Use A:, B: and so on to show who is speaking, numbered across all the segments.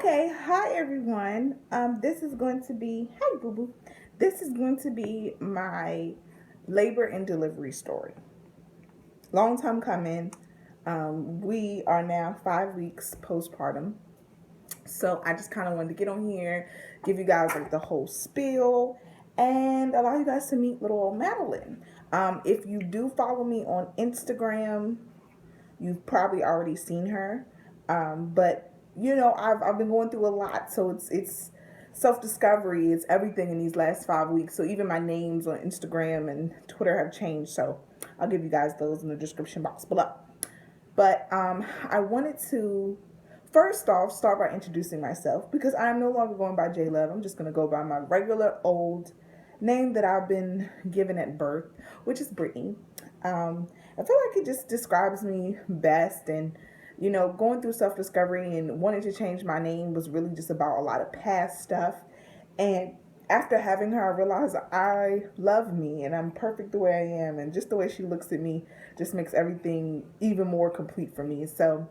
A: Okay, hi everyone. This is going to be hi boo boo. This is going to be my labor and delivery story. Long time coming. We are now 5 weeks postpartum, so I just kind of wanted to get on here, give you guys like the whole spiel, and allow you guys to meet little old Madeline. If you do follow me on Instagram, you've probably already seen her. But I've been going through a lot, so it's self discovery. It's everything in these last 5 weeks. So even my names on Instagram and Twitter have changed. So I'll give you guys those in the description box below. But I wanted to first off start by introducing myself because I'm no longer going by J Love. I'm just gonna go by my regular old name that I've been given at birth, which is Brittney. I feel like it just describes me best. And going through self discovery and wanting to change my name was really just about a lot of past stuff. And after having her, I realized I love me and I'm perfect the way I am. And just the way she looks at me just makes everything even more complete for me. So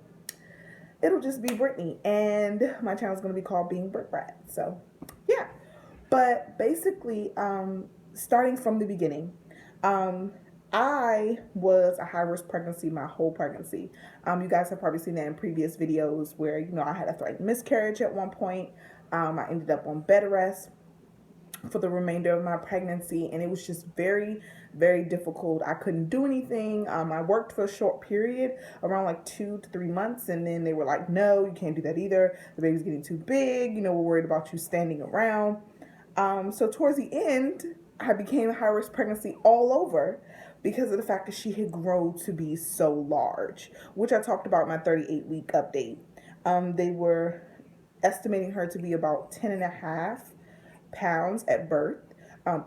A: it'll just be Brittney. And my channel is going to be called Being Britt Brat. So yeah. But basically, starting from the beginning, I was a high risk pregnancy my whole pregnancy. You guys have probably seen that in previous videos where, I had a threatened miscarriage at one point. I ended up on bed rest for the remainder of my pregnancy, and it was just very, very difficult. I couldn't do anything. I worked for a short period, around like 2 to 3 months, and then they were like, no, you can't do that either. The baby's getting too big. We're worried about you standing around. So towards the end, I became a high risk pregnancy all over because of the fact that she had grown to be so large, which I talked about in my 38-week update. They were estimating her to be about 10 and a half pounds at birth.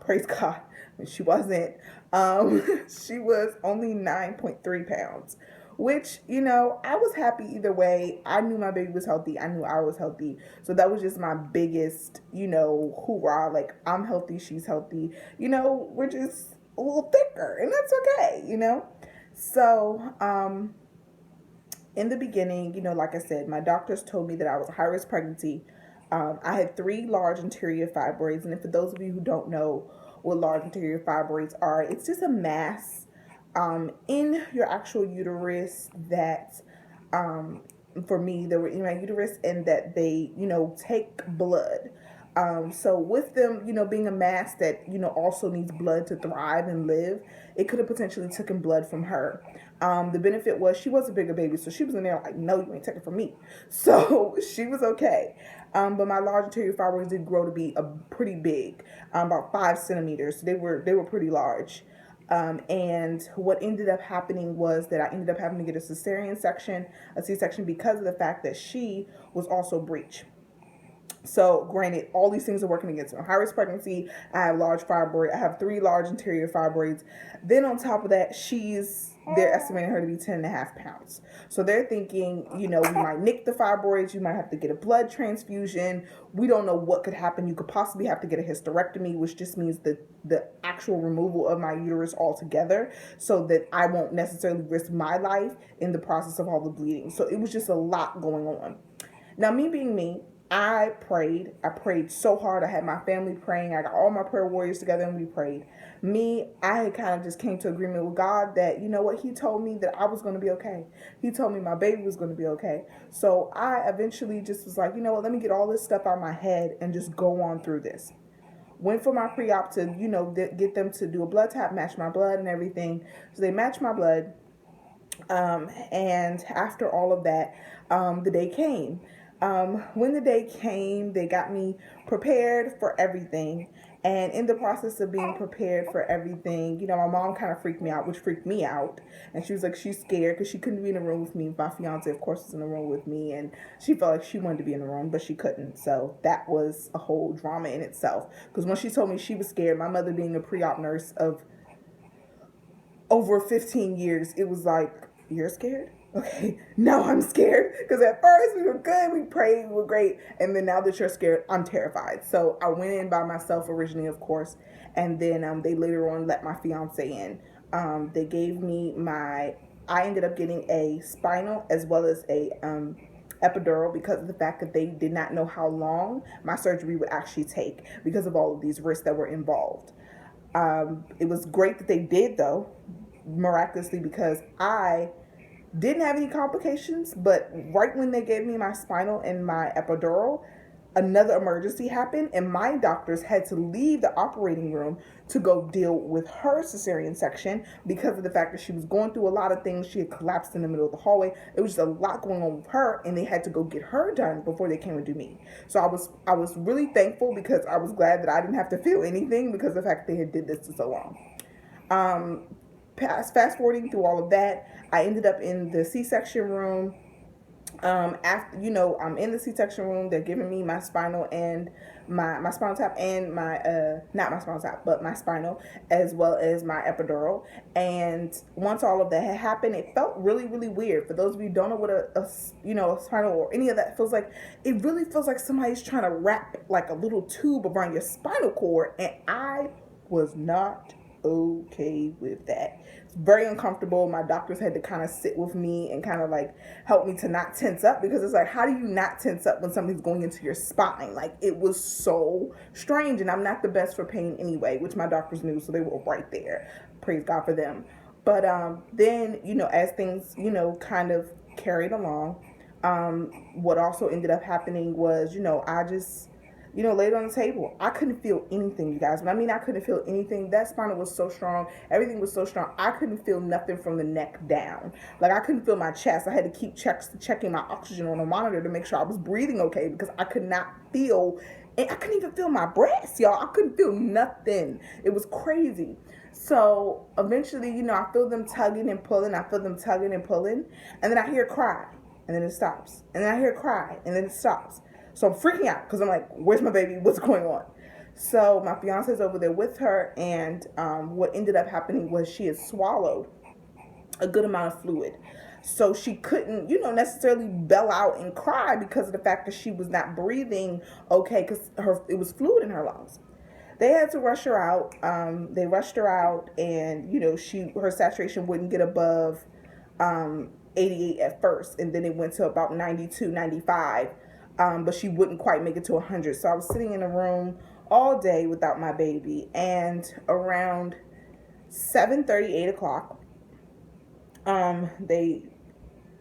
A: Praise God, she wasn't. She was only 9.3 pounds, which, I was happy either way. I knew my baby was healthy. I knew I was healthy. So that was just my biggest, hoorah. Like, I'm healthy, she's healthy. We're just a little thicker, and that's okay. So, in the beginning, like I said, my doctors told me that I was a high risk pregnancy. I had 3 large anterior fibroids, and for those of you who don't know what large anterior fibroids are, it's just a mass in your actual uterus that, for me, they were in my uterus, and that they, take blood. So with them, being a mass that, also needs blood to thrive and live, it could have potentially taken blood from her. The benefit was she was a bigger baby, so she was in there like, no, you ain't taking from me. So she was okay. But my large anterior fibroids did grow to be a pretty big, about 5 centimeters. They were pretty large. And what ended up happening was that I ended up having to get a C-section, because of the fact that she was also breech. So granted, all these things are working against me. High risk pregnancy, I have large fibroid, I have 3 large anterior fibroids. Then on top of that, they're estimating her to be 10 and a half pounds. So they're thinking, we might nick the fibroids, you might have to get a blood transfusion. We don't know what could happen. You could possibly have to get a hysterectomy, which just means the actual removal of my uterus altogether, so that I won't necessarily risk my life in the process of all the bleeding. So it was just a lot going on. Now, me being me, I prayed. I prayed so hard. I had my family praying. I got all my prayer warriors together and we prayed. I had kind of just came to agreement with God that, what, He told me that I was going to be okay. He told me my baby was going to be okay. So I eventually just was like, what, let me get all this stuff out of my head and just go on through this. Went for my pre-op to, get them to do a blood tap, match my blood and everything. So they matched my blood. And after all of that, the day came. When the day came, they got me prepared for everything. And in the process of being prepared for everything, my mom kind of freaked me out, which freaked me out. And she was like, she's scared because she couldn't be in the room with me. My fiance, of course, was in the room with me. And she felt like she wanted to be in the room, but she couldn't. So that was a whole drama in itself. Because when she told me she was scared, my mother being a pre-op nurse of over 15 years, it was like, you're scared? Okay, now I'm scared. Because at first we were good, we prayed, we were great. And then now that you're scared, I'm terrified. So I went in by myself originally, of course. And then they later on let my fiance in. They gave me I ended up getting a spinal as well as a epidural because of the fact that they did not know how long my surgery would actually take because of all of these risks that were involved. It was great that they did, though, miraculously, because I didn't have any complications, but right when they gave me my spinal and my epidural, another emergency happened, and my doctors had to leave the operating room to go deal with her cesarean section because of the fact that she was going through a lot of things. She had collapsed in the middle of the hallway. It was just a lot going on with her, and they had to go get her done before they came and do me. So I was really thankful because I was glad that I didn't have to feel anything because of the fact that they had did this for so long. Fast forwarding through all of that, I ended up in the C-section room. After, I'm in the C-section room. They're giving me my spinal and my spinal tap and my not my spinal tap, but my spinal, as well as my epidural. And once all of that had happened, it felt really, really weird. For those of you who don't know what a spinal or any of that feels like, it really feels like somebody's trying to wrap like a little tube around your spinal cord, and I was not okay with that. It's very uncomfortable. My doctors had to kind of sit with me and kind of like help me to not tense up, because it's like, how do you not tense up when something's going into your spine? Like, it was so strange, and I'm not the best for pain anyway, which my doctors knew, so they were right there. Praise God for them. But then, as things, kind of carried along, what also ended up happening was, I just laid on the table. I couldn't feel anything, you guys. When I mean I couldn't feel anything, that spinal was so strong. Everything was so strong. I couldn't feel nothing from the neck down. Like, I couldn't feel my chest. I had to keep checking my oxygen on a monitor to make sure I was breathing okay, because I could not feel, and I couldn't even feel my breasts, y'all. I couldn't feel nothing. It was crazy. So eventually, I feel them tugging and pulling. I feel them tugging and pulling. And then I hear a cry, and then it stops. And then I hear a cry, and then it stops. So I'm freaking out because I'm like, where's my baby? What's going on? So my fiance's over there with her, and what ended up happening was she had swallowed a good amount of fluid. So she couldn't, necessarily bellow out and cry because of the fact that she was not breathing okay, because it was fluid in her lungs. They had to rush her out. They rushed her out, and her saturation wouldn't get above 88 at first, and then it went to about 92, 95. But she wouldn't quite make it to 100. So I was sitting in a room all day without my baby, and around 7:30, 8 o'clock, they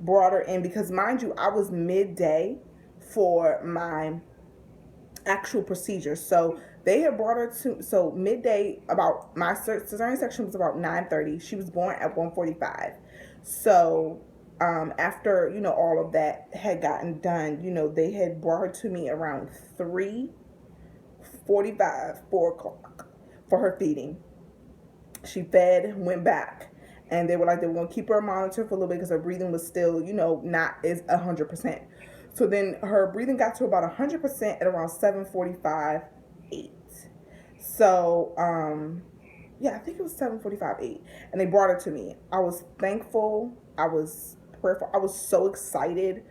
A: brought her in, because, mind you, I was midday for my actual procedure. So they had brought her so midday, about my cesarean section was about 9:30. She was born at 1:45. So after, all of that had gotten done, they had brought her to me around 3:45, 4 o'clock for her feeding. She fed, went back, and they were like, they were going to keep her monitored for a little bit because her breathing was still, not as 100%. So then her breathing got to about 100% at around 7:45, 8. So, I think it was 7:45, 8. And they brought her to me. I was thankful. I was prayerful. I was so excited.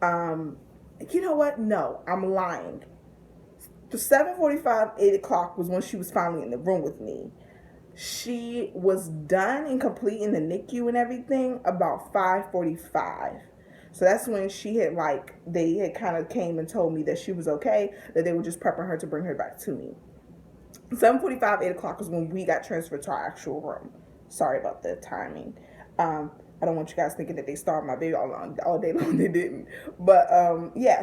A: You know what? No, I'm lying. The 7:45, 8 o'clock was when she was finally in the room with me. She was done and complete in the NICU and everything about 5:45. So that's when they had kind of came and told me that she was okay, that they were just prepping her to bring her back to me. 7:45, 8 o'clock was when we got transferred to our actual room. Sorry about the timing. I don't want you guys thinking that they starved my baby all day long. They didn't. But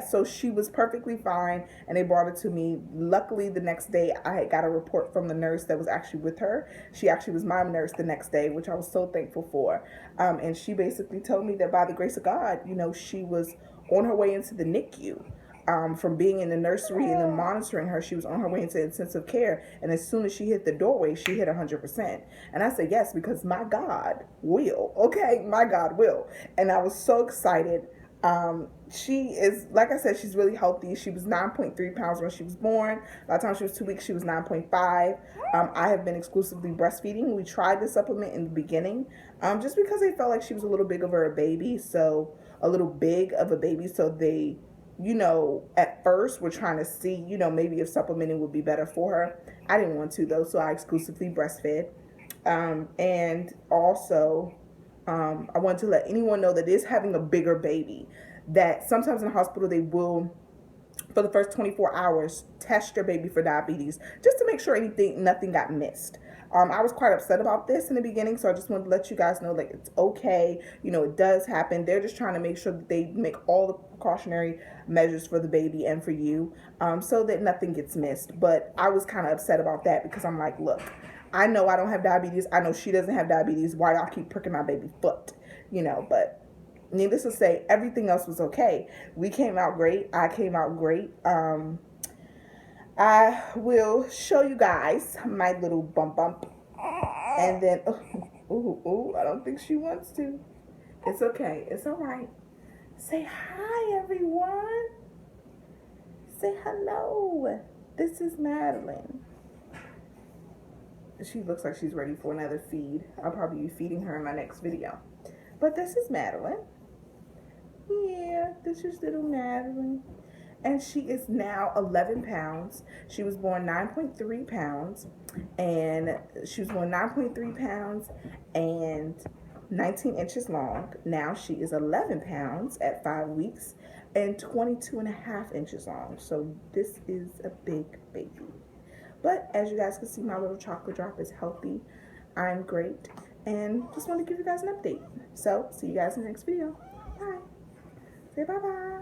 A: so she was perfectly fine, and they brought her to me. Luckily, the next day, I had got a report from the nurse that was actually with her. She actually was my nurse the next day, which I was so thankful for. And she basically told me that by the grace of God, she was on her way into the NICU. From being in the nursery and then monitoring her, she was on her way into intensive care. And as soon as she hit the doorway, she hit 100%. And I said, yes, because my God will. Okay, my God will. And I was so excited. She is, like I said, she's really healthy. She was 9.3 pounds when she was born. By the time she was 2 weeks, she was 9.5. I have been exclusively breastfeeding. We tried the supplement in the beginning, just because they felt like she was a little big of a baby. So they, at first we're trying to see, maybe if supplementing would be better for her. I didn't want to, though, so I exclusively breastfed. And also, I want to let anyone know that is having a bigger baby. that sometimes in the hospital they will, for the first 24 hours, test your baby for diabetes just to make sure nothing got missed. I was quite upset about this in the beginning, so I just wanted to let you guys know, like, it's okay. You know, it does happen. They're just trying to make sure that they make all the precautionary measures for the baby and for you, so that nothing gets missed. But I was kind of upset about that because I'm like, look, I know I don't have diabetes. I know she doesn't have diabetes. Why y'all keep pricking my baby foot? You know, but needless to say, everything else was okay. We came out great. I came out great. I will show you guys my little bump. And then, I don't think she wants to. It's okay. It's all right. Say hi, everyone. Say hello. This is Madeline. She looks like she's ready for another feed. I'll probably be feeding her in my next video. But this is Madeline. Yeah, this is little Madeline. And she is now 11 pounds. She was born 9.3 pounds. And she was born 9.3 pounds and 19 inches long. Now she is 11 pounds at 5 weeks and 22.5 inches long. So this is a big baby. But as you guys can see, my little chocolate drop is healthy. I'm great. And just want to give you guys an update. So see you guys in the next video. Bye. Say bye-bye.